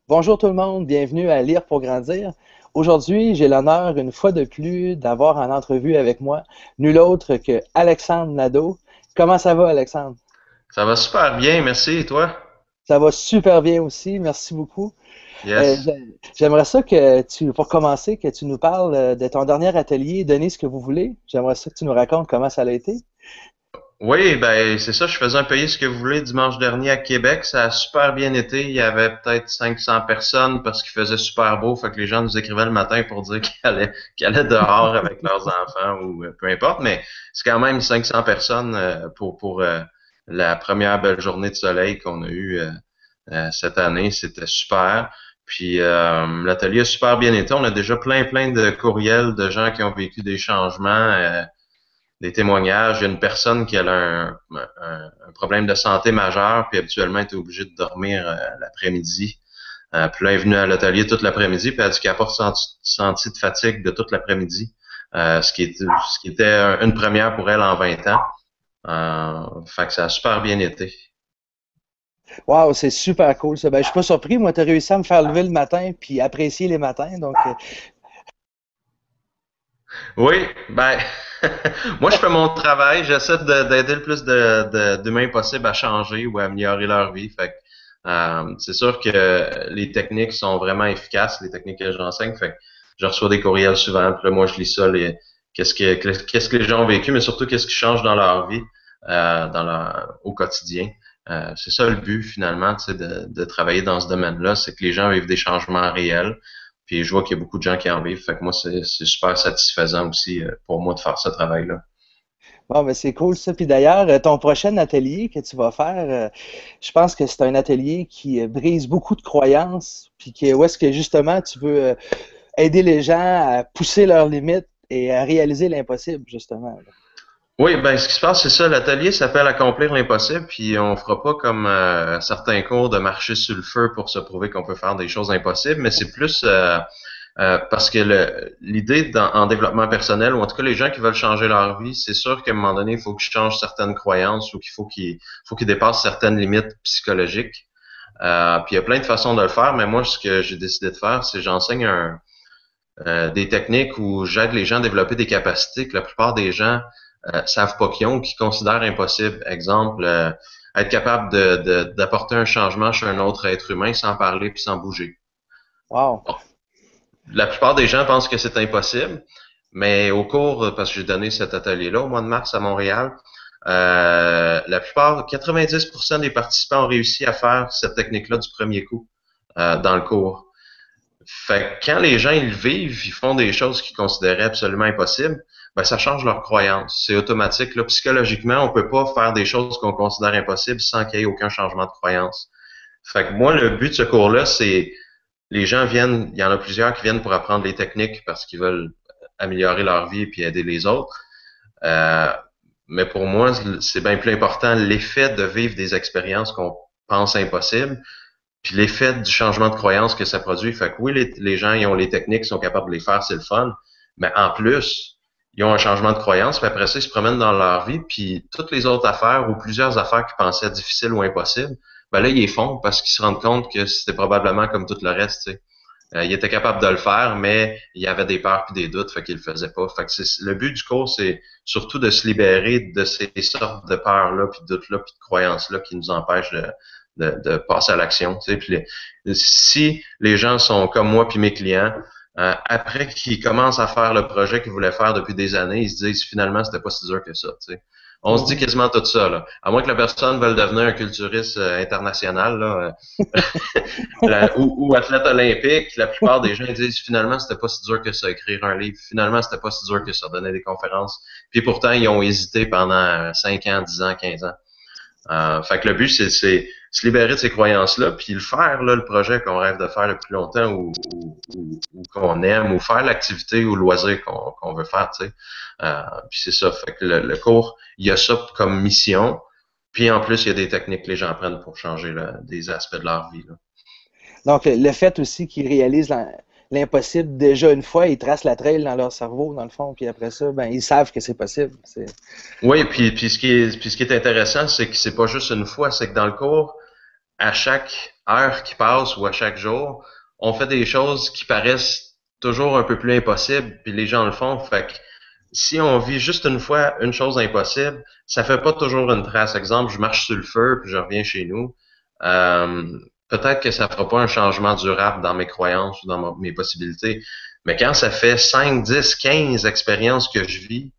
Bonjour tout le monde, bienvenue à Lire pour grandir. Aujourd'hui, j'ai l'honneur une fois de plus d'avoir en entrevue avec moi nul autre que Alexandre Nadeau. Comment ça va, Alexandre? Ça va super bien, merci. Et toi? Ça va super bien aussi, merci beaucoup. Yes. J'aimerais ça que pour commencer, que tu nous parles de ton dernier atelier, donnez ce que vous voulez. J'aimerais ça que tu nous racontes comment ça a été. Oui, ben c'est ça, je faisais un payer ce que vous voulez dimanche dernier à Québec. Ça a super bien été. Il y avait peut-être 500 personnes parce qu'il faisait super beau. Fait que les gens nous écrivaient le matin pour dire qu'ils allaient dehors avec leurs enfants ou peu importe. Mais c'est quand même 500 personnes pour la première belle journée de soleil qu'on a eue cette année. C'était super. Puis l'atelier a super bien été. On a déjà plein de courriels de gens qui ont vécu des changements. Des témoignages. Il y a une personne qui a un problème de santé majeur, puis habituellement elle était obligée de dormir l'après-midi. Puis là, elle est venue à l'atelier toute l'après-midi, puis elle a dit qu'elle n'a pas senti de fatigue de toute l'après-midi, ce qui était une première pour elle en 20 ans. Fait que ça a super bien été. Wow, c'est super cool ça. Ben, je suis pas surpris, moi, tu as réussi à me faire lever le matin puis apprécier les matins. Oui, ben, moi je fais mon travail, j'essaie d'aider le plus d'humains possible à changer ou à améliorer leur vie. Fait que, c'est sûr que les techniques sont vraiment efficaces, les techniques que j'enseigne. Fait que je reçois des courriels souvent, puis là, moi je lis ça, qu'est-ce que les gens ont vécu, mais surtout qu'est-ce qui change dans leur vie, au quotidien. C'est ça le but finalement, tu sais, de travailler dans ce domaine-là, c'est que les gens vivent des changements réels. Puis je vois qu'il y a beaucoup de gens qui en vivent. Fait que moi, c'est super satisfaisant aussi pour moi de faire ce travail-là. Bon, ben c'est cool ça. Puis d'ailleurs, ton prochain atelier que tu vas faire, je pense que c'est un atelier qui brise beaucoup de croyances, puis où est-ce que justement tu veux aider les gens à pousser leurs limites et à réaliser l'impossible, justement. Oui, ben ce qui se passe, c'est ça. L'atelier s'appelle Accomplir l'impossible, puis on fera pas comme certains cours de marcher sur le feu pour se prouver qu'on peut faire des choses impossibles, mais c'est plus parce que l'idée en développement personnel, ou en tout cas les gens qui veulent changer leur vie, c'est sûr qu'à un moment donné, il faut qu'ils changent certaines croyances ou qu'il faut qu'ils dépassent certaines limites psychologiques. Puis il y a plein de façons de le faire, mais moi, ce que j'ai décidé de faire, c'est j'enseigne des techniques où j'aide les gens à développer des capacités que la plupart des gens savent pas qu'ils ont, qu'ils considèrent impossibles. Exemple, être capable d'apporter un changement chez un autre être humain sans parler puis sans bouger. Wow. Bon. La plupart des gens pensent que c'est impossible, mais au cours, parce que j'ai donné cet atelier-là au mois de mars à Montréal, la plupart, 90% des participants ont réussi à faire cette technique-là du premier coup dans le cours. Fait que quand les gens ils vivent, ils font des choses qu'ils considéraient absolument impossibles, ben ça change leur croyance. C'est automatique. Là, psychologiquement, on peut pas faire des choses qu'on considère impossibles sans qu'il y ait aucun changement de croyance. Fait que moi, le but de ce cours-là, c'est les gens viennent, il y en a plusieurs qui viennent pour apprendre les techniques parce qu'ils veulent améliorer leur vie et puis aider les autres. Euh, mais pour moi, c'est bien plus important l'effet de vivre des expériences qu'on pense impossibles puis l'effet du changement de croyance que ça produit. Fait que oui, les gens, ils ont les techniques, ils sont capables de les faire, c'est le fun. Mais en plus, ils ont un changement de croyance, puis après ça, ils se promènent dans leur vie, puis toutes les autres affaires ou plusieurs affaires qu'ils pensaient difficiles ou impossibles, ben là, ils les font parce qu'ils se rendent compte que c'était probablement comme tout le reste, tu sais. Ils étaient capables de le faire, mais il y avait des peurs puis des doutes, fait qu'ils le faisaient pas. Fait que le but du cours, c'est surtout de se libérer de ces sortes de peurs-là, puis de doutes-là, puis de croyances-là qui nous empêchent de passer à l'action. Tu sais. Puis si les gens sont comme moi puis mes clients, après qu'ils commencent à faire le projet qu'ils voulaient faire depuis des années, ils se disent finalement c'était pas si dur que ça. Tu sais. On se dit Mhm. quasiment tout ça, là. À moins que la personne veuille devenir un culturiste international, là, ou athlète olympique, la plupart des gens disent finalement c'était pas si dur que ça écrire un livre, finalement c'était pas si dur que ça donner des conférences. Puis pourtant ils ont hésité pendant 5 ans, 10 ans, 15 ans. Fait que le but c'est se libérer de ces croyances-là, puis le faire là, le projet qu'on rêve de faire le plus longtemps ou qu'on aime, ou faire l'activité ou le loisir qu'on veut faire, tu sais. Puis c'est ça. Fait que le cours, il y a ça comme mission. Puis en plus, il y a des techniques que les gens apprennent pour changer des aspects de leur vie. Là. Donc, le fait aussi qu'ils réalisent l'impossible déjà une fois, ils tracent la trail dans leur cerveau, dans le fond, puis après ça, ben, ils savent que c'est possible. Oui, puis ce qui est intéressant, c'est que c'est pas juste une fois, c'est que dans le cours, à chaque heure qui passe ou à chaque jour, on fait des choses qui paraissent toujours un peu plus impossibles, puis les gens le font. Fait que si on vit juste une fois une chose impossible, ça fait pas toujours une trace. Exemple, je marche sur le feu, puis je reviens chez nous. Euh, Peut-être que ça fera pas un changement durable dans mes croyances ou dans mes possibilités. Mais quand ça fait 5, 10, 15 expériences que je vis,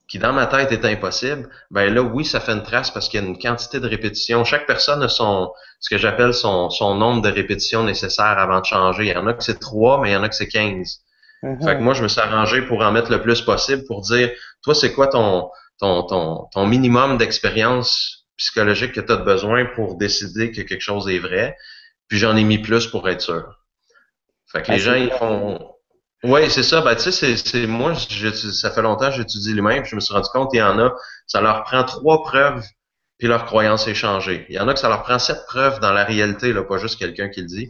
qui dans ma tête est impossible, ben là, oui, ça fait une trace parce qu'il y a une quantité de répétitions. Chaque personne a ce que j'appelle son nombre de répétitions nécessaires avant de changer. Il y en a que c'est 3, mais il y en a que c'est 15. Fait que Mhm. moi, je me suis arrangé pour en mettre le plus possible pour dire, toi, c'est quoi ton minimum d'expérience psychologique que tu as besoin pour décider que quelque chose est vrai. Puis j'en ai mis plus pour être sûr. Fait que Ah, les gens, c'est ils parfait. font. Oui, c'est ça. Ben, tu sais, moi, ça fait longtemps que j'étudie l'humain, puis je me suis rendu compte qu'il y en a, ça leur prend 3 preuves, puis leur croyance est changée. Il y en a que ça leur prend 7 preuves dans la réalité, là, pas juste quelqu'un qui le dit,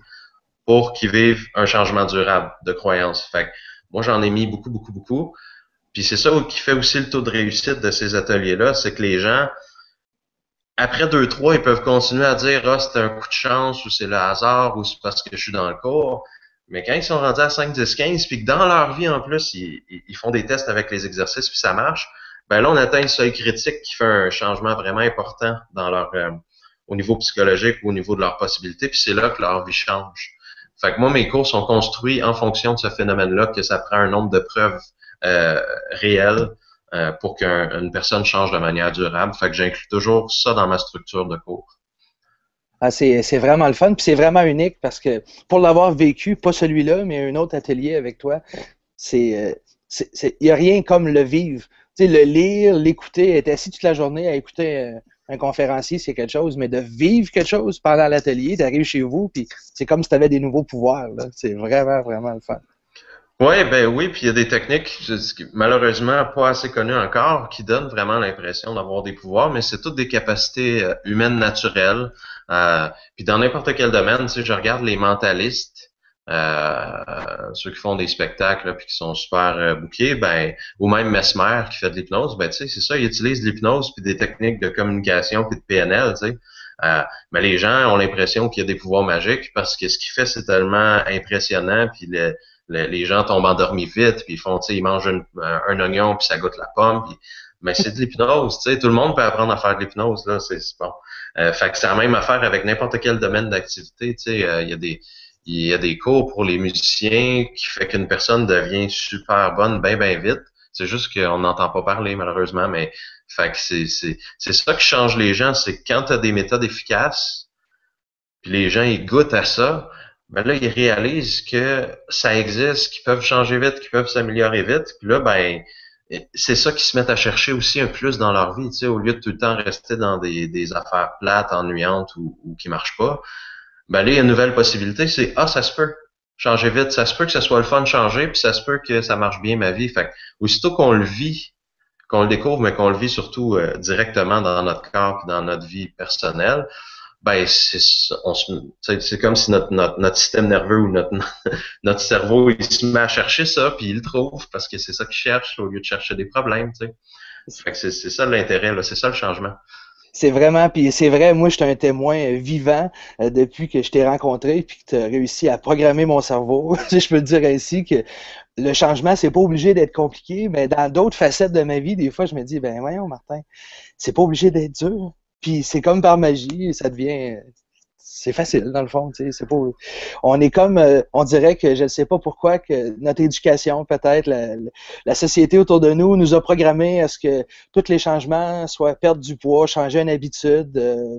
pour qu'ils vivent un changement durable de croyance. Fait que moi, j'en ai mis beaucoup, beaucoup, beaucoup. Puis c'est ça qui fait aussi le taux de réussite de ces ateliers-là, c'est que les gens, après 2, 3, ils peuvent continuer à dire ah, c'est un coup de chance ou c'est le hasard ou c'est parce que je suis dans le cours. Mais quand ils sont rendus à 5, 10, 15, puis que dans leur vie en plus, ils font des tests avec les exercices puis ça marche, ben là, on atteint le seuil critique qui fait un changement vraiment important dans au niveau psychologique ou au niveau de leurs possibilités, puis c'est là que leur vie change. Fait que moi, mes cours sont construits en fonction de ce phénomène-là, que ça prend un nombre de preuves euh, réelles pour qu'une personne change de manière durable. Fait que j'inclus toujours ça dans ma structure de cours. Ah, c'est vraiment le fun, puis c'est vraiment unique parce que pour l'avoir vécu, pas celui-là, mais un autre atelier avec toi, il n'y a rien comme le vivre. Tu sais, le lire, l'écouter, être assis toute la journée à écouter un conférencier, c'est quelque chose, mais de vivre quelque chose pendant l'atelier, d'arriver chez vous, puis c'est comme si tu avais des nouveaux pouvoirs, là. C'est vraiment, vraiment le fun. Ouais, ben oui, puis il y a des techniques malheureusement pas assez connues encore qui donnent vraiment l'impression d'avoir des pouvoirs, mais c'est toutes des capacités humaines naturelles. Puis dans n'importe quel domaine, tu sais, je regarde les mentalistes, ceux qui font des spectacles là, puis qui sont super bookés, ben ou même Mesmer qui fait de l'hypnose, ben tu sais, c'est ça, ils utilisent de l'hypnose puis des techniques de communication puis de PNL, tu sais. Mais les gens ont l'impression qu'il y a des pouvoirs magiques parce que ce qu'il fait c'est tellement impressionnant puis les gens tombent endormis vite, puis ils font, tu sais, ils mangent un oignon, puis ça goûte la pomme, puis, mais c'est de l'hypnose, tu sais, tout le monde peut apprendre à faire de l'hypnose, là, c'est bon. Fait que c'est la même affaire avec n'importe quel domaine d'activité, tu sais, il y a des cours pour les musiciens qui fait qu'une personne devient super bonne bien vite. C'est juste qu'on n'entend pas parler, malheureusement, mais fait que c'est ça qui change les gens, c'est que quand tu as des méthodes efficaces, puis les gens ils goûtent à ça, ben là ils réalisent que ça existe, qu'ils peuvent changer vite, qu'ils peuvent s'améliorer vite. Puis là ben c'est ça qu'ils se mettent à chercher aussi un plus dans leur vie, tu sais, au lieu de tout le temps rester dans des affaires plates, ennuyantes ou qui marchent pas. Ben là il y a une nouvelle possibilité, c'est ah ça se peut changer vite, ça se peut que ça soit le fun de changer, puis ça se peut que ça marche bien ma vie. Fait que aussitôt qu'on le vit, qu'on le découvre, mais qu'on le vit surtout directement dans notre corps et dans notre vie personnelle, ben c'est comme si notre système nerveux ou notre cerveau il se met à chercher ça puis il le trouve parce que c'est ça qu'il cherche au lieu de chercher des problèmes, tu sais. Fait que c'est ça l'intérêt là, c'est ça le changement. C'est vraiment, puis c'est vrai, moi, je suis un témoin vivant depuis que je t'ai rencontré, puis que tu as réussi à programmer mon cerveau. Si je peux te dire ainsi que le changement, c'est pas obligé d'être compliqué, mais dans d'autres facettes de ma vie, des fois, je me dis, ben voyons, Martin, c'est pas obligé d'être dur. Puis c'est comme par magie, ça devient, c'est facile dans le fond, tu sais, c'est pas, on est comme, on dirait que je ne sais pas pourquoi que notre éducation, peut-être la société autour de nous a programmé à ce que tous les changements soient perdre du poids, changer une habitude,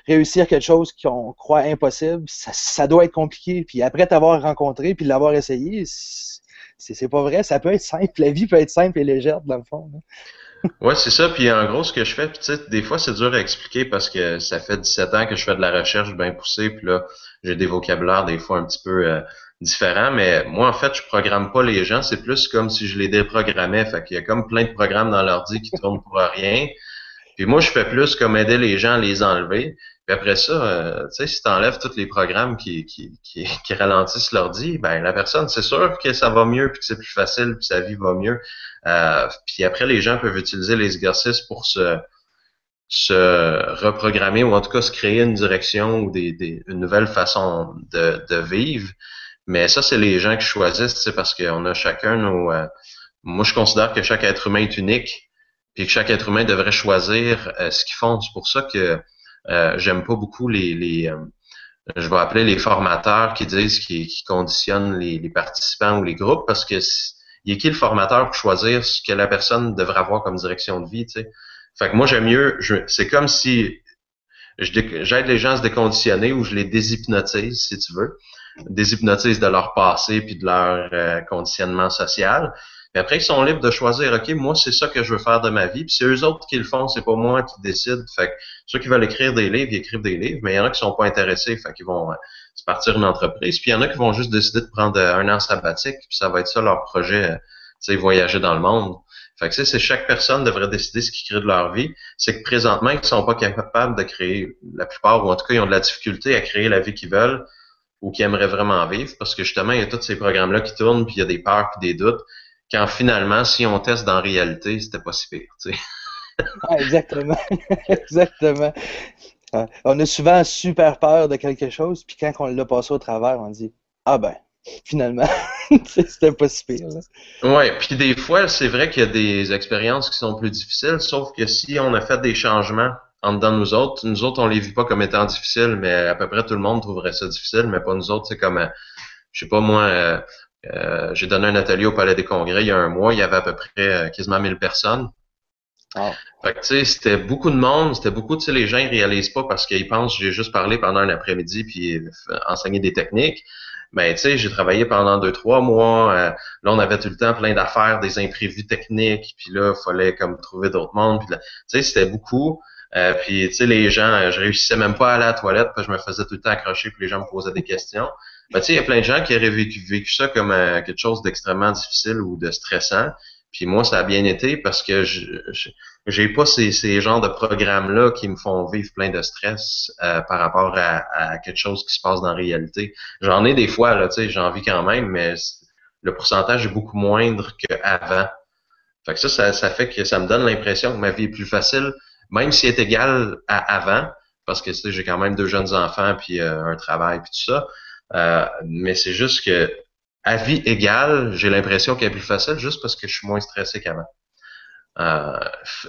réussir quelque chose qu'on croit impossible, ça doit être compliqué. Puis après t'avoir rencontré puis l'avoir essayé, c'est pas vrai, ça peut être simple, la vie peut être simple et légère dans le fond, hein. Ouais, c'est ça. Puis en gros, ce que je fais, puis tu sais, des fois, c'est dur à expliquer parce que ça fait 17 ans que je fais de la recherche bien poussée, puis là, j'ai des vocabulaires des fois un petit peu différents. Mais moi, en fait, je programme pas les gens. C'est plus comme si je les déprogrammais. Fait qu'il y a comme plein de programmes dans l'ordi qui tournent pour rien. Puis moi, je fais plus comme aider les gens à les enlever. Puis après ça, tu sais, si tu enlèves tous les programmes qui ralentissent l'ordi, ben la personne, c'est sûr que ça va mieux, puis que c'est plus facile, puis sa vie va mieux. Puis après, les gens peuvent utiliser les exercices se reprogrammer ou en tout cas se créer une direction ou une nouvelle façon de vivre. Mais ça, c'est les gens qui choisissent, c'est parce qu'on a chacun nos... moi, je considère que chaque être humain est unique, puis que chaque être humain devrait choisir ce qu'ils font. C'est pour ça que j'aime pas beaucoup je vais appeler les formateurs qui disent qui conditionnent les participants ou les groupes, parce que il est qui le formateur pour choisir ce que la personne devrait avoir comme direction de vie, tu sais. Fait que moi, j'aime mieux, c'est comme si j'aide les gens à se déconditionner ou je les déshypnotise, si tu veux. Déshypnotise de leur passé puis de leur conditionnement social. Mais après, ils sont libres de choisir, OK, moi, c'est ça que je veux faire de ma vie. Puis c'est eux autres qui le font, c'est pas moi qui décide. Fait que ceux qui veulent écrire des livres, ils écrivent des livres, mais il y en a qui sont pas intéressés, fait qu'ils vont se partir une entreprise. Puis il y en a qui vont juste décider de prendre un an sabbatique, puis ça va être ça leur projet, tu sais, voyager dans le monde. Fait que c'est chaque personne devrait décider ce qu'ils créent de leur vie. C'est que présentement, ils sont pas capables de créer, la plupart, ou en tout cas, ils ont de la difficulté à créer la vie qu'ils veulent ou qu'ils aimeraient vraiment vivre, parce que justement, il y a tous ces programmes-là qui tournent, puis il y a des peurs puis des doutes, quand finalement, si on teste dans la réalité, c'était pas si pire, tu sais. Ah, exactement. Exactement. Ouais. On a souvent super peur de quelque chose, puis quand on l'a passé au travers, on dit ah ben, finalement, c'était pas si pire, là. Ouais, puis des fois, c'est vrai qu'il y a des expériences qui sont plus difficiles, sauf que si on a fait des changements en dedans de nous autres, on les vit pas comme étant difficiles, mais à peu près tout le monde trouverait ça difficile, mais pas nous autres. C'est comme, je sais pas moi, j'ai donné un atelier au Palais des Congrès il y a un mois, il y avait à peu près quasiment 1000 personnes. Wow. Fait que, tu sais, c'était beaucoup de monde, c'était beaucoup, tu sais, les gens, ils réalisent pas parce qu'ils pensent, j'ai juste parlé pendant un après-midi puis enseigné des techniques. Mais, tu sais, j'ai travaillé pendant 2, 3 mois. Là, on avait tout le temps plein d'affaires, des imprévus techniques. Puis là, il fallait comme trouver d'autres mondes. Puis là, tu sais, c'était beaucoup. Puis, tu sais, les gens, je réussissais même pas à aller à la toilette, puis je me faisais tout le temps accrocher, puis les gens me posaient des questions. Ben, tu sais, il y a plein de gens qui auraient vécu ça comme quelque chose d'extrêmement difficile ou de stressant. Puis moi, ça a bien été parce que j'ai pas ces genres de programmes-là qui me font vivre plein de stress par rapport à quelque chose qui se passe dans la réalité. J'en ai des fois, là, tu sais, j'en vis quand même, mais le pourcentage est beaucoup moindre qu'avant. Fait que ça fait que ça me donne l'impression que ma vie est plus facile, même si elle est égale à avant, parce que tu sais, j'ai quand même 2 jeunes enfants, puis un travail, puis tout ça. Mais c'est juste que à vie égale, j'ai l'impression qu'elle est plus facile juste parce que je suis moins stressé qu'avant. Euh,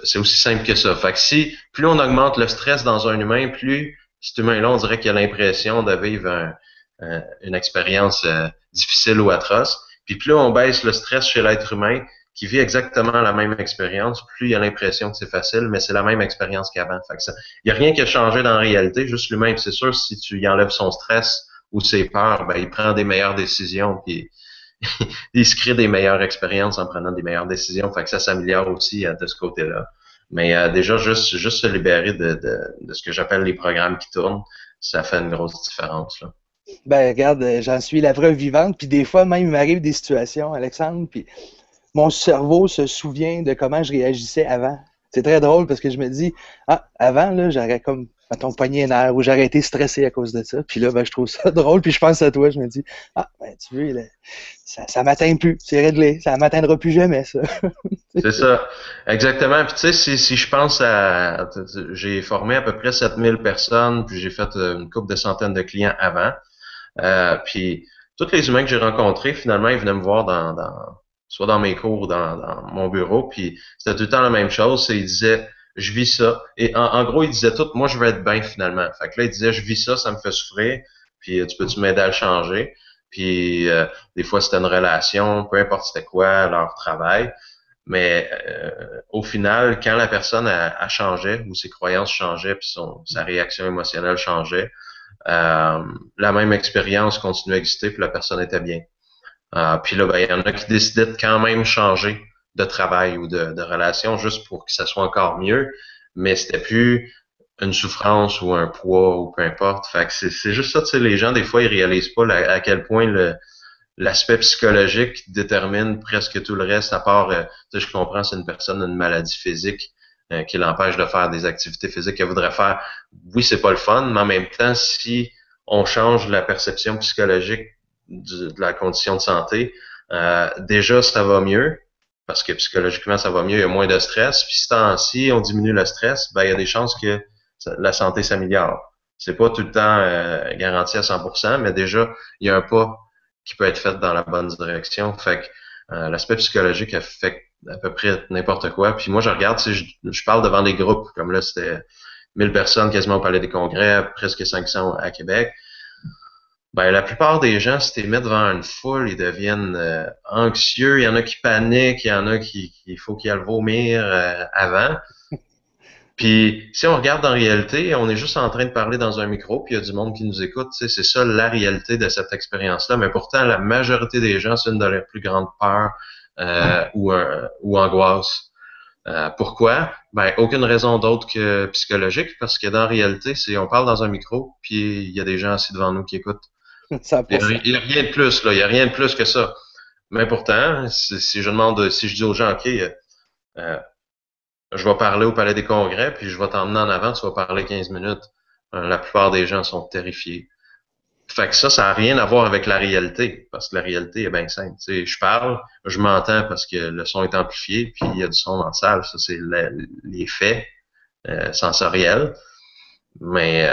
c'est aussi simple que ça. Fait que si plus on augmente le stress dans un humain, plus cet humain-là, on dirait qu'il a l'impression de vivre une expérience difficile ou atroce. Puis plus on baisse le stress chez l'être humain, qui vit exactement la même expérience, plus il a l'impression que c'est facile, mais c'est la même expérience qu'avant. Fait que ça, il n'y a rien qui a changé dans la réalité, juste l'humain. Puis c'est sûr, si tu y enlèves son stress ou ses peurs, ben il prend des meilleures décisions, puis il se crée des meilleures expériences en prenant des meilleures décisions. Fait que ça s'améliore aussi de ce côté-là. Mais déjà, juste se libérer de ce que j'appelle les programmes qui tournent, ça fait une grosse différence, là. Ben regarde, j'en suis la preuve vivante, puis des fois même il m'arrive des situations, Alexandre, puis mon cerveau se souvient de comment je réagissais avant. C'est très drôle parce que je me dis, ah, avant, là, j'aurais comme, mettons, pogné un air ou j'aurais été stressé à cause de ça. Puis là, ben, je trouve ça drôle. Puis je pense à toi, je me dis, ah, ben, tu veux, là, ça m'atteint plus. C'est réglé. Ça m'atteindra plus jamais, ça. C'est ça. Exactement. Puis tu sais, si je pense j'ai formé à peu près 7000 personnes, puis j'ai fait une couple de centaines de clients avant. Puis tous les humains que j'ai rencontrés, finalement, ils venaient me voir soit dans mes cours ou dans mon bureau, puis c'était tout le temps la même chose. C'est, ils disaient, je vis ça. Et en gros, ils disaient tout, moi, je veux être bien finalement. Fait que là, ils disaient, je vis ça, ça me fait souffrir, puis tu peux-tu m'aider à le changer? Puis des fois, c'était une relation, peu importe c'était quoi, leur travail. Mais au final, quand la personne a changé, ou ses croyances changeaient, puis sa réaction émotionnelle changeait, la même expérience continuait à exister, puis la personne était bien. Puis là, ben, il y en a qui décidaient de quand même changer de travail ou de relation juste pour que ça soit encore mieux, mais c'était plus une souffrance ou un poids ou peu importe. Fait que c'est juste ça, tu sais, les gens, des fois, ils réalisent pas à quel point l'aspect psychologique détermine presque tout le reste, à part, tu sais, je comprends, c'est une personne a une maladie physique qui l'empêche de faire des activités physiques qu'elle voudrait faire. Oui, c'est pas le fun, mais en même temps, si on change la perception psychologique de la condition de santé, déjà, ça va mieux. parce que psychologiquement, ça va mieux, il y a moins de stress. Puis si on diminue le stress, ben il y a des chances que la santé s'améliore. C'est pas tout le temps garanti à 100%, mais déjà, il y a un pas qui peut être fait dans la bonne direction. Fait que l'aspect psychologique affecte à peu près n'importe quoi. Puis moi, je regarde, si je parle devant des groupes, comme là, c'était 1000 personnes quasiment au Palais des Congrès, presque 500 à Québec. Ben, la plupart des gens, si tu les mets devant une foule, ils deviennent anxieux. Il y en a qui paniquent, il y en a il faut qu'ils aillent vomir avant. Puis, si on regarde en réalité, on est juste en train de parler dans un micro, puis il y a du monde qui nous écoute. Tu sais, c'est ça la réalité de cette expérience-là. Mais pourtant, la majorité des gens, c'est une de leurs plus grandes peurs ou angoisses. Pourquoi? Ben, aucune raison d'autre que psychologique, parce que dans la réalité, on parle dans un micro, puis il y a des gens assis devant nous qui écoutent. Il y a rien de plus, là. Il y a rien de plus que ça. Mais pourtant, si je dis aux gens, OK, je vais parler au Palais des Congrès, puis je vais t'emmener en avant, tu vas parler 15 minutes. La plupart des gens sont terrifiés. Fait que ça n'a rien à voir avec la réalité, parce que la réalité est bien simple. Tu sais, je parle, je m'entends parce que le son est amplifié, puis il y a du son dans la salle. Ça, c'est les faits sensoriels. Mais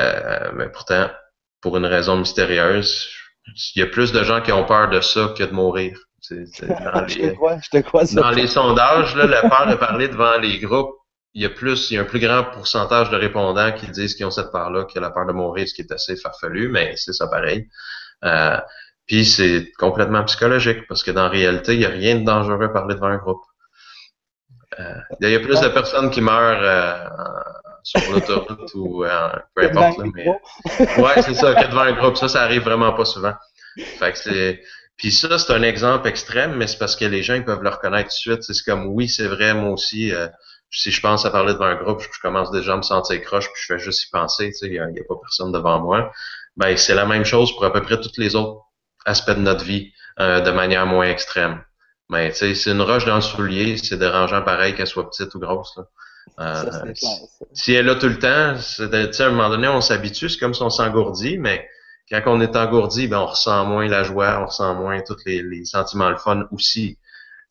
pourtant, pour une raison mystérieuse, il y a plus de gens qui ont peur de ça que de mourir. Je te crois ça. Dans les sondages, là, la peur de parler devant les groupes, il y a un plus grand pourcentage de répondants qui disent qu'ils ont cette peur-là que la peur de mourir, ce qui est assez farfelu, mais c'est ça pareil. Euh, Puis c'est complètement psychologique, parce que dans la réalité, il n'y a rien de dangereux à parler devant un groupe. Il y a plus de personnes qui meurent sur l'autoroute ou peu importe. Là, mais ouais, c'est ça, que devant un groupe, ça arrive vraiment pas souvent. Fait que puis ça, c'est un exemple extrême, mais c'est parce que les gens ils peuvent le reconnaître tout de suite. C'est comme oui, c'est vrai, moi aussi, si je pense à parler devant un groupe, je commence déjà à me sentir croche, puis je fais juste y penser, tu sais, il y a pas personne devant moi. Ben, c'est la même chose pour à peu près tous les autres aspects de notre vie, de manière moins extrême. Mais tu sais, c'est une roche dans le soulier, c'est dérangeant pareil qu'elle soit petite ou grosse. Là. Si elle est là tout le temps, tu sais, à un moment donné, on s'habitue, c'est comme si on s'engourdit, mais quand on est engourdi, ben on ressent moins la joie, on ressent moins tous les sentiments le fun aussi.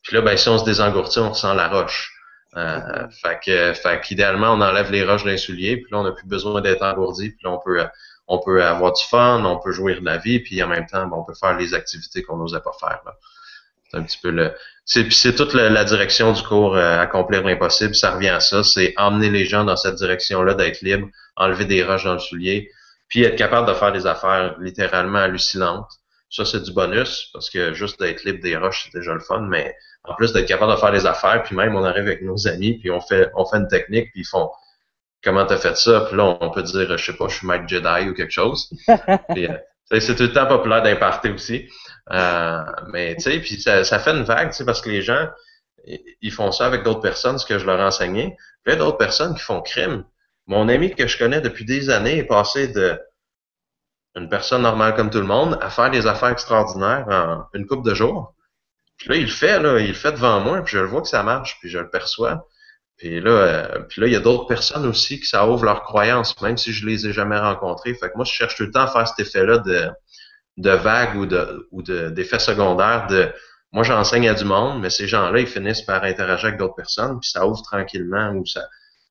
Puis là, ben si on se désengourdit, on ressent la roche. Fait qu'idéalement, on enlève les roches d'un soulier, puis là, on n'a plus besoin d'être engourdi, puis là, on peut avoir du fun, on peut jouir de la vie, puis en même temps, ben, on peut faire les activités qu'on n'osait pas faire. Là. C'est un petit peu c'est toute la direction du cours, accomplir l'impossible, ça revient à ça, c'est emmener les gens dans cette direction-là, d'être libre, enlever des roches dans le soulier, puis être capable de faire des affaires littéralement hallucinantes. Ça, c'est du bonus, parce que juste d'être libre des roches, c'est déjà le fun, mais en plus d'être capable de faire des affaires, puis même on arrive avec nos amis, puis on fait une technique, puis ils font comment t'as fait ça, puis là on peut dire je sais pas, je suis maître Jedi ou quelque chose. Puis, c'est tout le temps populaire d'imparter aussi. Mais tu sais, puis ça fait une vague, tu sais, parce que les gens ils font ça avec d'autres personnes, ce que je leur ai enseigné. Puis il y a d'autres personnes qui font crime. Mon ami que je connais depuis des années est passé de une personne normale comme tout le monde à faire des affaires extraordinaires en une couple de jours. Puis là, il le fait devant moi, puis je le vois que ça marche, puis je le perçois. Puis là, il y a d'autres personnes aussi qui ça ouvre leurs croyances, même si je les ai jamais rencontrées. Fait que moi, je cherche tout le temps à faire cet effet-là de vague ou d'effet secondaire moi, j'enseigne à du monde, mais ces gens-là, ils finissent par interagir avec d'autres personnes, puis ça ouvre tranquillement ou ça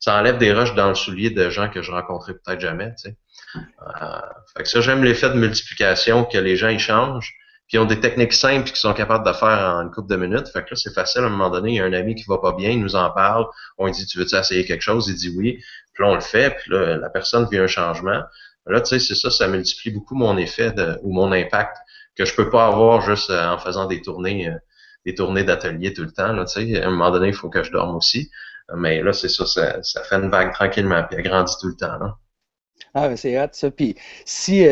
enlève des roches dans le soulier de gens que je rencontrais peut-être jamais, tu sais. Fait que ça, j'aime l'effet de multiplication, que les gens, ils changent, puis ils ont des techniques simples qu'ils sont capables de faire en une couple de minutes. Fait que là, c'est facile, à un moment donné, il y a un ami qui va pas bien, il nous en parle, on lui dit, tu veux-tu essayer quelque chose? Il dit oui, puis là, on le fait, puis là, la personne vit un changement. Là, tu sais, c'est ça multiplie beaucoup mon effet ou mon impact que je peux pas avoir juste en faisant des tournées d'atelier tout le temps. Là, tu sais, à un moment donné, il faut que je dorme aussi. Mais là, c'est ça fait une vague tranquillement, puis elle grandit tout le temps. Là. Ah, ben c'est hot, ça. Puis si,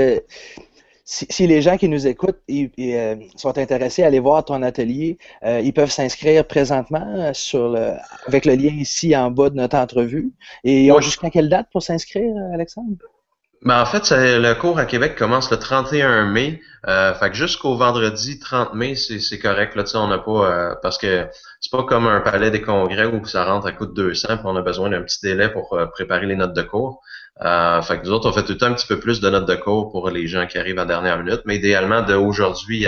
si les gens qui nous écoutent sont intéressés à aller voir ton atelier, ils peuvent s'inscrire présentement avec le lien ici en bas de notre entrevue. Et ils ont jusqu'à quelle date pour s'inscrire, Alexandre? Ben en fait, le cours à Québec commence le 31 mai. Fait que jusqu'au vendredi 30 mai, c'est correct. Là, tu sais, on n'a pas parce que c'est pas comme un palais des congrès où ça rentre à coût de 200, puis on a besoin d'un petit délai pour préparer les notes de cours. Fait que nous autres, on fait tout le temps un petit peu plus de notes de cours pour les gens qui arrivent à la dernière minute, mais idéalement de aujourd'hui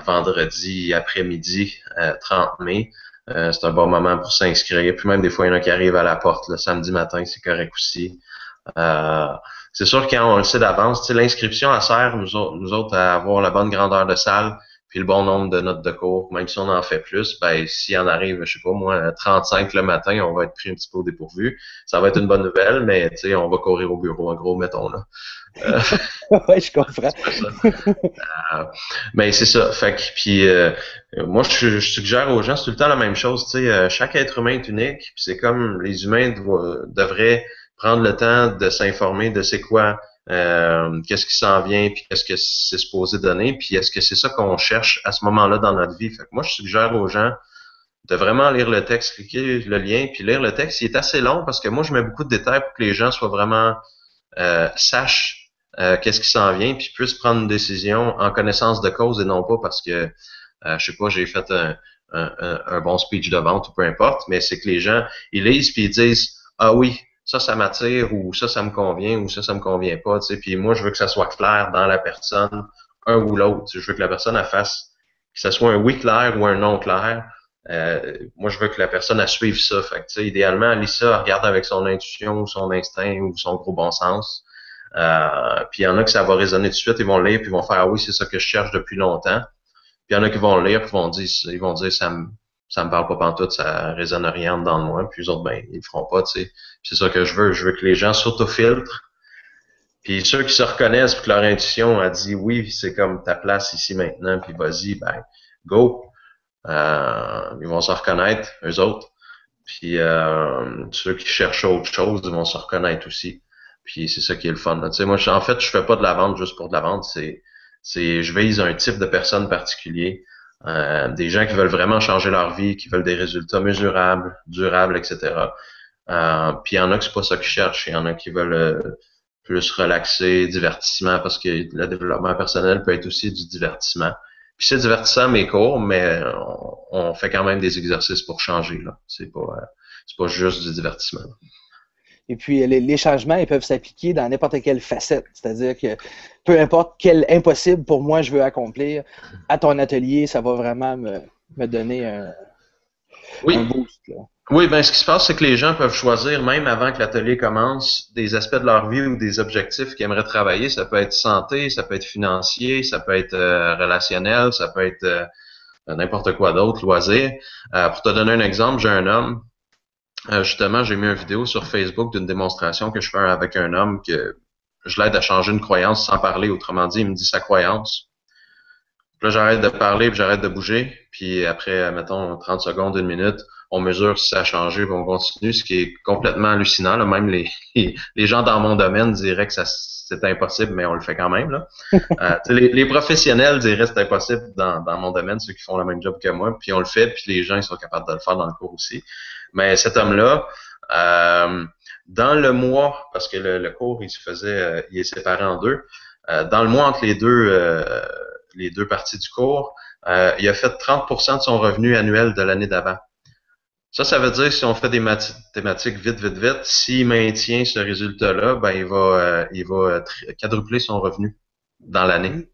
vendredi après-midi, 30 mai. C'est un bon moment pour s'inscrire. Puis même des fois, il y en a qui arrivent à la porte le samedi matin, c'est correct aussi. Euh, c'est sûr que quand on le sait d'avance, l'inscription elle sert nous autres à avoir la bonne grandeur de salle puis le bon nombre de notes de cours. Même si on en fait plus, ben s'il en arrive, je sais pas moi, 35 le matin, on va être pris un petit peu au dépourvu. Ça va être une bonne nouvelle, mais on va courir au bureau, en gros, mettons là. Ouais, je comprends. C'est ça. Mais c'est ça. Fait que puis moi je suggère aux gens, c'est tout le temps la même chose. Chaque être humain est unique. Puis c'est comme les humains devraient prendre le temps de s'informer de c'est quoi, qu'est-ce qui s'en vient, puis qu'est-ce que c'est supposé donner, puis est-ce que c'est ça qu'on cherche à ce moment-là dans notre vie. Fait que moi je suggère aux gens de vraiment lire le texte, cliquer le lien, puis lire le texte. Il est assez long parce que moi je mets beaucoup de détails pour que les gens soient vraiment sachent qu'est-ce qui s'en vient, puis puissent prendre une décision en connaissance de cause et non pas parce que, je sais pas, j'ai fait un bon speech de vente ou peu importe, mais c'est que les gens, ils lisent puis ils disent, ah oui, ça m'attire ou ça me convient ou ça me convient pas, tu sais, puis moi, je veux que ça soit clair dans la personne, un ou l'autre. Je veux que la personne, elle fasse, que ça soit un oui clair ou un non clair. Moi, je veux que la personne, elle suive ça. Fait que, tu sais, idéalement, elle lit ça, elle regarde avec son intuition ou son instinct ou son gros bon sens. Puis il y en a que ça va résonner tout de suite, ils vont le lire puis ils vont faire ah oui, c'est ça que je cherche depuis longtemps. Puis il y en a qui vont le lire puis ils vont dire ça me parle pas pantoute, ça résonne rien dans moi. Puis les autres ben ils le feront pas, tu sais. C'est ça que je veux que les gens s'autofiltrent. Puis ceux qui se reconnaissent puis que leur intuition a dit oui, c'est comme ta place ici maintenant, puis vas-y, ben go. Ils vont se reconnaître eux autres. Puis ceux qui cherchent autre chose, ils vont se reconnaître aussi. Puis c'est ça qui est le fun. Tu sais, moi, en fait, je fais pas de la vente juste pour de la vente. Je vise un type de personne particulier, des gens qui veulent vraiment changer leur vie, qui veulent des résultats mesurables, durables, etc. Puis il y en a que c'est pas ça qu'ils cherchent. Il y en a qui veulent plus relaxer, divertissement, parce que le développement personnel peut être aussi du divertissement. Puis c'est divertissant mais court, mais on fait quand même des exercices pour changer là. C'est pas juste du divertissement. Et puis, les changements, ils peuvent s'appliquer dans n'importe quelle facette. C'est-à-dire que peu importe quel impossible pour moi je veux accomplir, à ton atelier, ça va vraiment me donner un Oui, boost, là. oui, ben ce qui se passe, c'est que les gens peuvent choisir, même avant que l'atelier commence, des aspects de leur vie ou des objectifs qu'ils aimeraient travailler. Ça peut être santé, ça peut être financier, ça peut être relationnel, ça peut être n'importe quoi d'autre, loisir. Pour te donner un exemple, j'ai un homme. Justement, j'ai mis une vidéo sur Facebook d'une démonstration que je fais avec un homme que je l'aide à changer une croyance sans parler. Autrement dit, il me dit sa croyance. Puis là, j'arrête de parler, puis j'arrête de bouger. Puis après, mettons, 30 secondes, une minute, on mesure si ça a changé, puis on continue, ce qui est complètement hallucinant. Là. Même les gens dans mon domaine diraient que c'est impossible, mais on le fait quand même. Là. Les professionnels diraient que c'est impossible dans mon domaine, ceux qui font le même job que moi, puis on le fait, puis les gens ils sont capables de le faire dans le cours aussi. Mais cet homme-là, dans le mois, parce que le cours, il se faisait, il est séparé en deux, dans le mois entre les deux parties du cours, il a fait 30% de son revenu annuel de l'année d'avant. Ça veut dire que si on fait des mathématiques vite, s'il maintient ce résultat-là, ben il va quadrupler son revenu dans l'année.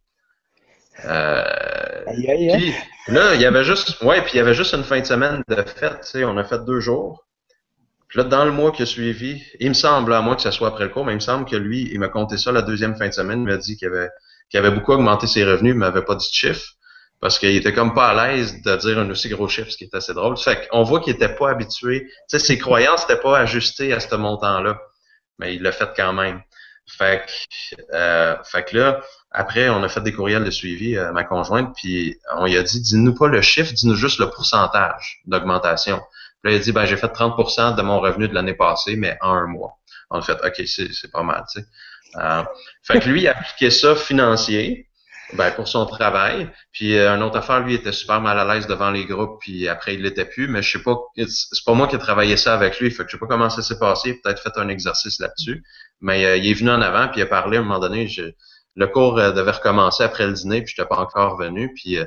Aïe, aïe, aïe. Puis là, il y avait juste, ouais, puis il y avait juste une fin de semaine de fête. Tu sais, on a fait 2 jours. Puis là, dans le mois qui a suivi, il me semble, à moi que ce soit après le cours, mais il me semble que lui, il m'a compté ça la deuxième fin de semaine. Il m'a dit qu'il avait beaucoup augmenté ses revenus, mais il m'avait pas dit de chiffre. Parce qu'il était comme pas à l'aise de dire un aussi gros chiffre, ce qui est assez drôle. Fait qu'on voit qu'il était pas habitué. Tu sais, ses croyances n'étaient pas ajustées à ce montant-là. Mais il l'a fait quand même. Fait que là, après, on a fait des courriels de suivi à ma conjointe, puis on lui a dit, dis-nous pas le chiffre, dis-nous juste le pourcentage d'augmentation. Puis là, il a dit, ben j'ai fait 30% de mon revenu de l'année passée, mais en un mois. On a fait, OK, c'est pas mal, tu sais. Fait que lui, il a appliqué ça financier, ben pour son travail. Puis une autre affaire, lui, il était super mal à l'aise devant les groupes, puis après, il l'était plus, mais je sais pas, c'est pas moi qui ai travaillé ça avec lui, fait que je sais pas comment ça s'est passé, peut-être fait un exercice là-dessus. Mais il est venu en avant, puis il a parlé à un moment donné, le cours devait recommencer après le dîner, puis j'étais pas encore revenu, puis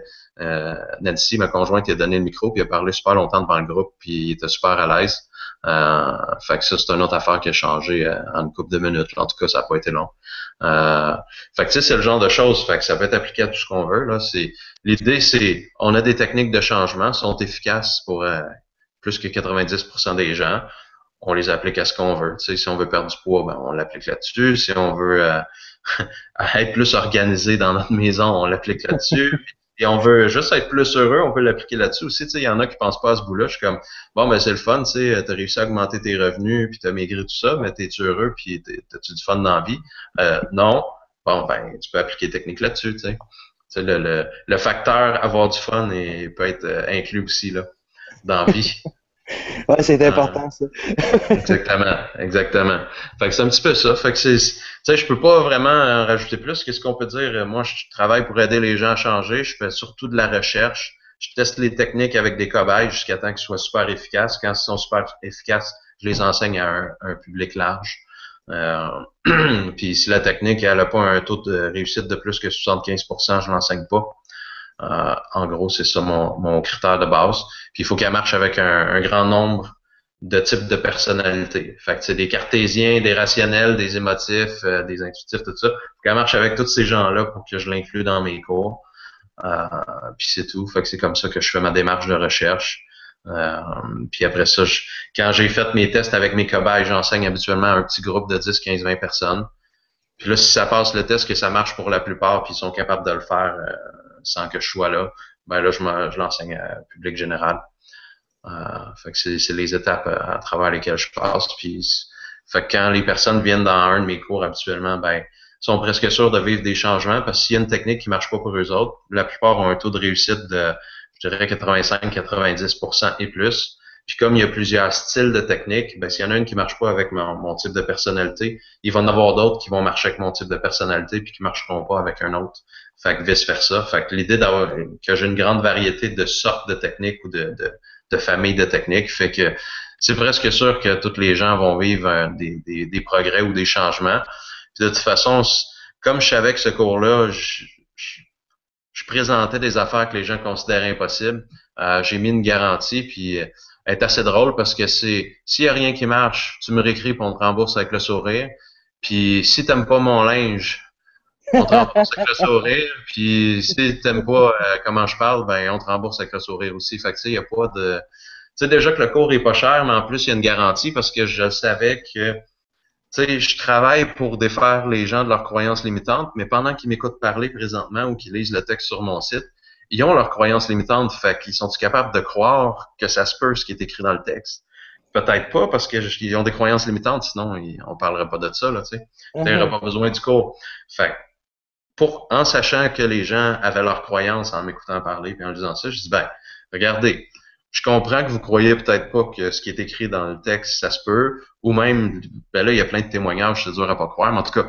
Nancy, ma conjointe, il a donné le micro, puis il a parlé super longtemps devant le groupe, puis il était super à l'aise. Fait que ça, c'est une autre affaire qui a changé en une couple de minutes. En tout cas, ça n'a pas été long. Fait que tu sais, c'est le genre de choses. Fait que ça peut être appliqué à tout ce qu'on veut. Là, l'idée, c'est on a des techniques de changement, sont efficaces pour plus que 90% des gens. On les applique à ce qu'on veut. Tu sais, si on veut perdre du poids, ben, on l'applique là-dessus. Si on veut être plus organisé dans notre maison, on l'applique là-dessus. Et on veut juste être plus heureux, on peut l'appliquer là-dessus aussi. Tu sais, il y en a qui pensent pas à ce bout-là. Je suis comme, bon, ben c'est le fun, tu sais, t'as réussi à augmenter tes revenus, puis t'as maigri tout ça, mais t'es-tu heureux, puis t'as-tu du fun dans la vie? Non. Bon, ben, tu peux appliquer des techniques là-dessus, tu sais. Tu sais, le facteur avoir du fun peut être inclus aussi, là, dans la vie. Ouais, c'est important, ça. Exactement, exactement. Fait que c'est un petit peu ça. Fait que tu sais, je peux pas vraiment en rajouter plus. Qu'est-ce qu'on peut dire? Moi, je travaille pour aider les gens à changer. Je fais surtout de la recherche. Je teste les techniques avec des cobayes jusqu'à temps qu'ils soient super efficaces. Quand ils sont super efficaces, je les enseigne à un public large. Euh, Puis si la technique elle a pas un taux de réussite de plus que 75%, je l'enseigne pas. En gros, c'est ça mon critère de base. Puis il faut qu'elle marche avec un grand nombre de types de personnalités. Fait que c'est des cartésiens, des rationnels, des émotifs, des intuitifs, tout ça. Faut qu'elle marche avec tous ces gens-là pour que je l'inclue dans mes cours. Puis c'est tout. Fait que c'est comme ça que je fais ma démarche de recherche. Euh, Puis après ça, quand j'ai fait mes tests avec mes cobayes, j'enseigne habituellement à un petit groupe de 10, 15, 20 personnes. Puis là, si ça passe le test, que ça marche pour la plupart, puis ils sont capables de le faire sans que je sois là, ben là, je l'enseigne à public général. Fait que c'est les étapes à travers lesquelles je passe. Puis, fait que quand les personnes viennent dans un de mes cours habituellement, ben, sont presque sûrs de vivre des changements parce que s'il y a une technique qui marche pas pour eux autres, la plupart ont un taux de réussite de, je dirais, 85-90% et plus. Puis comme il y a plusieurs styles de techniques, ben, s'il y en a une qui marche pas avec mon type de personnalité, il va y en avoir d'autres qui vont marcher avec mon type de personnalité puis qui marcheront pas avec un autre. Fait que vice-versa. Fait que l'idée d'avoir que j'ai une grande variété de sortes de techniques ou de familles de techniques fait que c'est presque sûr que tous les gens vont vivre des progrès ou des changements. Puis de toute façon, comme je savais que ce cours-là, je présentais des affaires que les gens considéraient impossibles. J'ai mis une garantie, puis elle est assez drôle parce que s'il y a rien qui marche, tu me réécris puis on te rembourse avec le sourire. Puis si t'aimes pas mon linge, on te rembourse avec le sourire. Puis si t'aimes pas comment je parle, ben on te rembourse avec le sourire aussi. Fait que tu sais, il y a pas de. Tu sais déjà que le cours est pas cher, mais en plus il y a une garantie parce que je savais que tu sais, je travaille pour défaire les gens de leurs croyances limitantes, mais pendant qu'ils m'écoutent parler présentement ou qu'ils lisent le texte sur mon site, ils ont leurs croyances limitantes, fait qu'ils sont capables de croire que ça se peut ce qui est écrit dans le texte. Peut-être pas parce qu'ils ont des croyances limitantes, sinon on parlerait pas de ça, là, tu sais. Il n'y aurait pas besoin du cours. Fait en sachant que les gens avaient leurs croyances en m'écoutant parler puis en disant ça, je dis, ben, regardez, je comprends que vous croyez peut-être pas que ce qui est écrit dans le texte, ça se peut, ou même, ben là, il y a plein de témoignages, c'est dur à pas croire, mais en tout cas,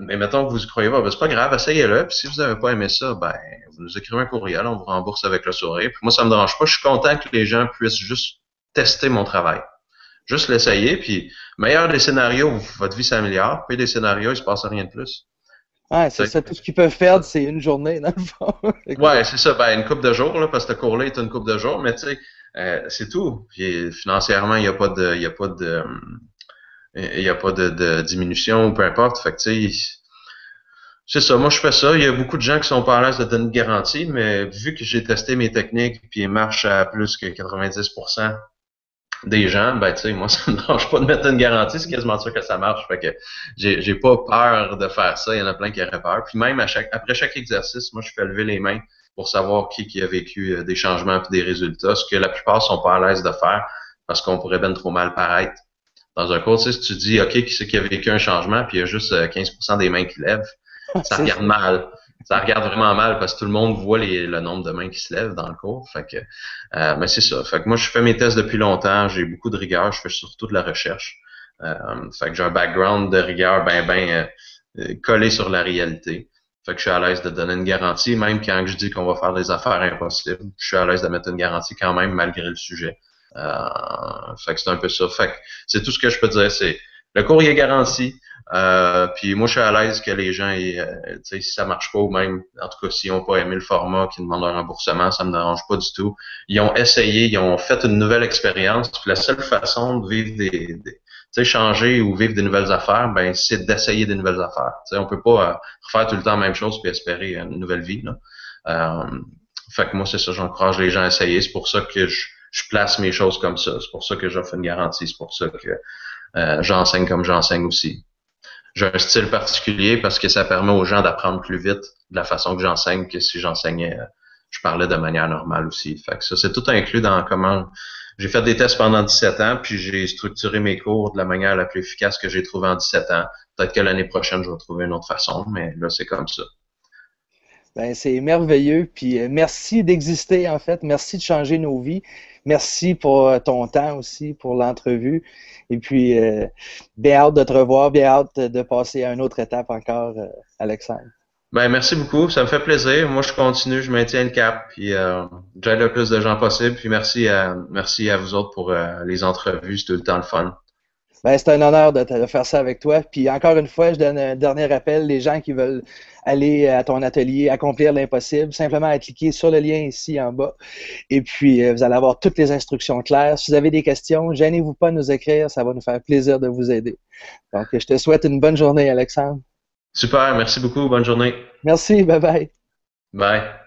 mais mettons que vous y croyez pas, ben c'est pas grave, essayez-le, puis si vous avez pas aimé ça, ben, vous nous écrivez un courriel, on vous rembourse avec le sourire, puis moi, ça me dérange pas, je suis content que les gens puissent juste tester mon travail. Juste l'essayer, puis meilleur des scénarios, votre vie s'améliore, puis des scénarios, il se passe rien de plus. Ouais, c'est ça. Tout ce qu'ils peuvent perdre, c'est une journée, dans le fond. Ouais, c'est ça. Ben, une coupe de jours, là, parce que ce cours-là est une coupe de jours, mais tu sais, c'est tout. Puis financièrement, il n'y a pas de, il y a pas de, il y a pas de diminution ou peu importe. Fait que tu sais, c'est ça. Moi, je fais ça. Il y a beaucoup de gens qui sont pas à l'aise de donner une garantie, mais vu que j'ai testé mes techniques puis ils marchent à plus que 90% des gens, ben tu sais, moi, ça me dérange pas de mettre une garantie, c'est quasiment sûr que ça marche. Fait que j'ai pas peur de faire ça. Il y en a plein qui auraient peur. Puis même après chaque exercice, moi, je fais lever les mains pour savoir qui a vécu des changements puis des résultats, ce que la plupart sont pas à l'aise de faire parce qu'on pourrait bien trop mal paraître. Dans un cours, tu sais, si tu dis OK, qui c'est qui a vécu un changement, puis il y a juste 15% des mains qui lèvent, ça regarde mal. Ça regarde vraiment mal parce que tout le monde voit le nombre de mains qui se lèvent dans le cours. Fait que, mais c'est ça. Fait que moi, je fais mes tests depuis longtemps. J'ai beaucoup de rigueur. Je fais surtout de la recherche. Fait que j'ai un background de rigueur collé sur la réalité. Fait que je suis à l'aise de donner une garantie, même quand je dis qu'on va faire des affaires impossibles. Je suis à l'aise de mettre une garantie quand même, malgré le sujet. Fait que c'est un peu ça. Fait que c'est tout ce que je peux dire. C'est le cours il est garanti. Puis moi, je suis à l'aise que les gens, tu sais, si ça marche pas ou même, en tout cas, s'ils n'ont pas aimé le format, qu'ils demandent un remboursement, ça me dérange pas du tout. Ils ont essayé, ils ont fait une nouvelle expérience. Puis la seule façon de vivre tu sais, changer ou vivre des nouvelles affaires, ben, c'est d'essayer des nouvelles affaires. Tu sais, on peut pas refaire tout le temps la même chose puis espérer une nouvelle vie, là. Fait que moi, c'est ça, j'encourage les gens à essayer. C'est pour ça que je place mes choses comme ça. C'est pour ça que j'offre une garantie. C'est pour ça que j'enseigne comme j'enseigne aussi. J'ai un style particulier parce que ça permet aux gens d'apprendre plus vite de la façon que j'enseigne que si j'enseignais, je parlais de manière normale aussi. Fait que ça, c'est tout inclus dans comment j'ai fait des tests pendant 17 ans, puis j'ai structuré mes cours de la manière la plus efficace que j'ai trouvé en 17 ans. Peut-être que l'année prochaine, je vais trouver une autre façon, mais là, c'est comme ça. Ben, c'est merveilleux. Puis merci d'exister, en fait. Merci de changer nos vies. Merci pour ton temps aussi, pour l'entrevue. Et puis, bien hâte de te revoir, bien hâte de passer à une autre étape encore, Alexandre. Ben, merci beaucoup, ça me fait plaisir. Moi, je continue, je maintiens le cap, puis j'aide le plus de gens possible. Puis merci à vous autres pour les entrevues, c'est tout le temps le fun. Ben, c'est un honneur de faire ça avec toi. Puis encore une fois, je donne un dernier rappel, les gens qui veulent aller à ton atelier, accomplir l'impossible, simplement à cliquer sur le lien ici en bas. Et puis, vous allez avoir toutes les instructions claires. Si vous avez des questions, gênez-vous pas de nous écrire, ça va nous faire plaisir de vous aider. Donc, je te souhaite une bonne journée, Alexandre. Super, merci beaucoup, bonne journée. Merci, bye bye. Bye.